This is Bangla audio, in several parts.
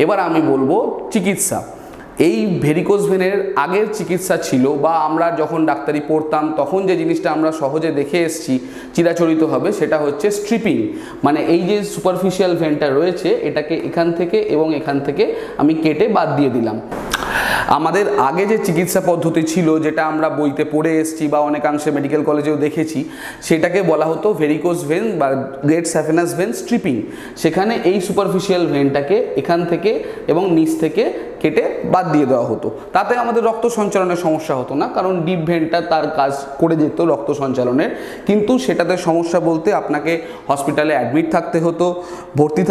এবার আমি বলবো চিকিৎসা। এই ভেরিকোজ ভেনের আগের চিকিৎসা ছিল বা আমরা যখন ডাক্তারি পড়তাম তখন যে জিনিসটা আমরা সহজে দেখে এসেছি চিরাচরিত হবে, সেটা হচ্ছে স্ট্রিপিং। মানে এই যে সুপারফিশিয়াল ভেনটা রয়েছে এটাকে এখান থেকে এবং এখান থেকে আমি কেটে বাদ দিয়ে দিলাম। আমাদের আগে যে চিকিৎসা পদ্ধতি ছিল, যেটা আমরা বইতে পড়ে এসেছি বা অনেকাংশে মেডিকেল কলেজেও দেখেছি, সেটাকে বলা হতো ভেরিকোজ ভেন বা গ্রেট স্যাফেনাস ভেন স্ট্রিপিং। সেখানে এই সুপারফিশিয়াল ভেনটাকে এখান থেকে এবং নিচ থেকে কেটে বাদ দিয়ে দেওয়া হতো। তাতে আমাদের রক্ত সঞ্চালনের সমস্যা হতো না, কারণ ডিপ ভেনটা তার কাজ করে যেত রক্ত সঞ্চালনের। কিন্তু সেটাতে সমস্যা বলতে আপনাকে হসপিটালে অ্যাডমিট থাকতে হতো, ভর্তি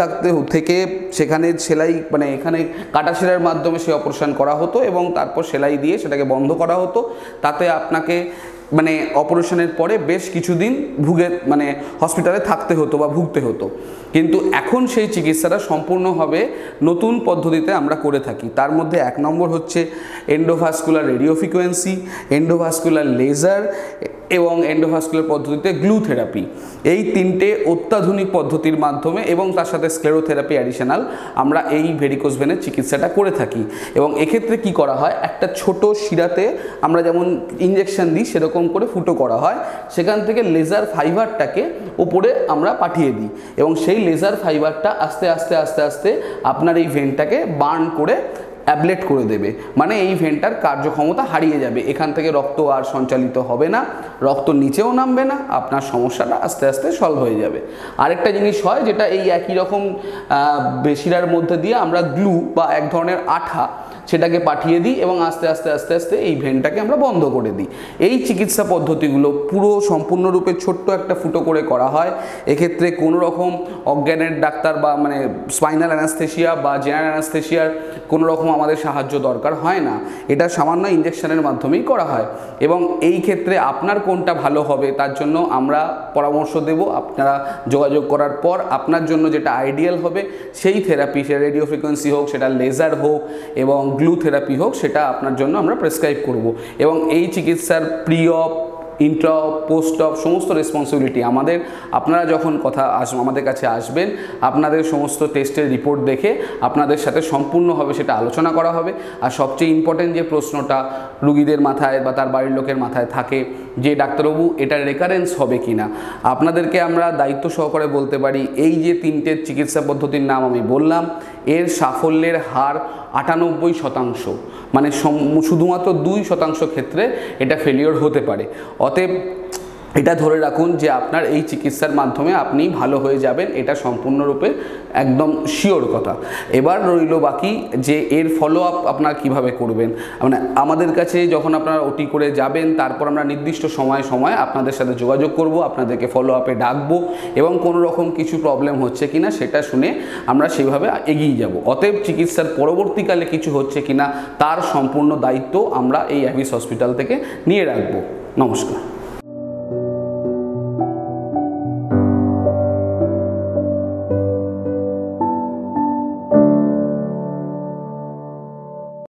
থেকে সেখানে সেলাই মানে এখানে কাটা সেলাইয়ের মাধ্যমে সে অপারেশন করা হতো এবং তারপর সেলাই দিয়ে সেটাকে বন্ধ করা হতো। তাতে আপনাকে মানে অপারেশনের পরে বেশ কিছুদিন মানে হসপিটালে থাকতে হতো বা ভুগতে হতো। কিন্তু এখন সেই চিকিৎসাটা সম্পূর্ণভাবে নতুন পদ্ধতিতে আমরা করে থাকি। তার মধ্যে 1 নম্বর হচ্ছে endovascular radio frequency, endovascular laser এবং এন্ডোভাস্কুলার পদ্ধতিতে গ্লু থেরাপি। এই 3টে অত্যাধুনিক পদ্ধতির মাধ্যমে এবং তার সাথে স্ক্লেরোথেরাপি অ্যাডিশনাল আমরা এই ভেরিকোজ ভেনের চিকিৎসাটা করে থাকি। এবং এক্ষেত্রে কি করা হয়, একটা ছোট শিরাতে আমরা যেমন ইঞ্জেকশন দিই সেরকম করে ফুটো করা হয়, সেখান থেকে লেজার ফাইবারটাকে উপরে আমরা পাঠিয়ে দিই এবং সেই লেজার ফাইবারটা আস্তে আস্তে আস্তে আস্তে আপনার এই ভেনটাকে বার্ন করে অ্যাবলেট করে দেবে। মানে এই ভেনটার কার্যক্ষমতা হারিয়ে যাবে, এখান থেকে রক্ত আর সঞ্চালিত হবে না, রক্ত নিচেও নামবে না, আপনার সমস্যাটা আস্তে আস্তে সলভ হয়ে যাবে। আরেকটা জিনিস হয় যেটা এই একই রকম শিরার মধ্যে দিয়ে আমরা গ্লু বা এক ধরনের আঠা সেটাকে পাঠিয়ে দিই এবং আস্তে আস্তে আস্তে আস্তে এই ভেনটাকে আমরা বন্ধ করে দিই। এই চিকিৎসা পদ্ধতিগুলো পুরো সম্পূর্ণরূপে ছোট্ট একটা ফুটো করে করা হয়। এক্ষেত্রে কোনো রকম অজ্ঞানের ডাক্তার বা মানে স্পাইনাল অ্যানাস্থেশিয়া বা জেনারেল অ্যানাস্থেশিয়ার কোনো রকম আমাদের সাহায্য দরকার হয় না, এটা সামান্য ইঞ্জেকশনের মাধ্যমেই করা হয়। এবং এই ক্ষেত্রে আপনার কোনটা ভালো হবে তার জন্য আমরা পরামর্শ দেব। আপনারা যোগাযোগ করার পর আপনার জন্য যেটা আইডিয়াল হবে সেই থেরাপি, সেটা রেডিও ফ্রিকোয়েন্সি হোক, সেটা লেজার হোক এবং গ্লু থেরাপি হোক, সেটা আপনার জন্য আমরা প্রেসক্রাইব করব। এবং এই চিকিৎসার প্রি অপ, ইন্ট্রা অপ, পোস্ট অপ সমস্ত রেসপন্সিবিলিটি আমাদের। আপনারা যখন আমাদের কাছে আসবেন, আপনাদের সমস্ত টেস্টের রিপোর্ট দেখে আপনাদের সাথে সম্পূর্ণভাবে সেটা আলোচনা করা হবে। আর সবচেয়ে ইম্পর্টেন্ট যে প্রশ্নটা রুগীদের মাথায় বা তার বাড়ির লোকের মাথায় থাকে যে ডাক্তারবাবু এটার রেকারেন্স হবে কি না, আপনাদেরকে আমরা দায়িত্ব সহকারে বলতে পারি এই যে 3টে চিকিৎসা পদ্ধতির নাম আমি বললাম, এর সাফল্যের হার 98%। মানে শুধুমাত্র 2% ক্ষেত্রে এটা ফেলিওর হতে পারে। অতএব এটা ধরে রাখুন যে আপনার এই চিকিৎসার মাধ্যমে আপনি ভালো হয়ে যাবেন, এটা সম্পূর্ণরূপে একদম শিওর কথা। এবার রইল বাকি যে এর ফলো আপ আপনারা কীভাবে করবেন। মানে আমাদের কাছে যখন আপনারা ওটি করে যাবেন, তারপর আমরা নির্দিষ্ট সময় আপনাদের সাথে যোগাযোগ করব, আপনাদেরকে ফলো আপে ডাকবো এবং কোনো রকম কিছু প্রবলেম হচ্ছে কিনা সেটা শুনে আমরা সেইভাবে এগিয়ে যাব। অতএব চিকিৎসার পরবর্তীকালে কিছু হচ্ছে কিনা তার সম্পূর্ণ দায়িত্ব আমরা এই অ্যাভিস হসপিটাল থেকে নিয়ে রাখবো। নমস্কার।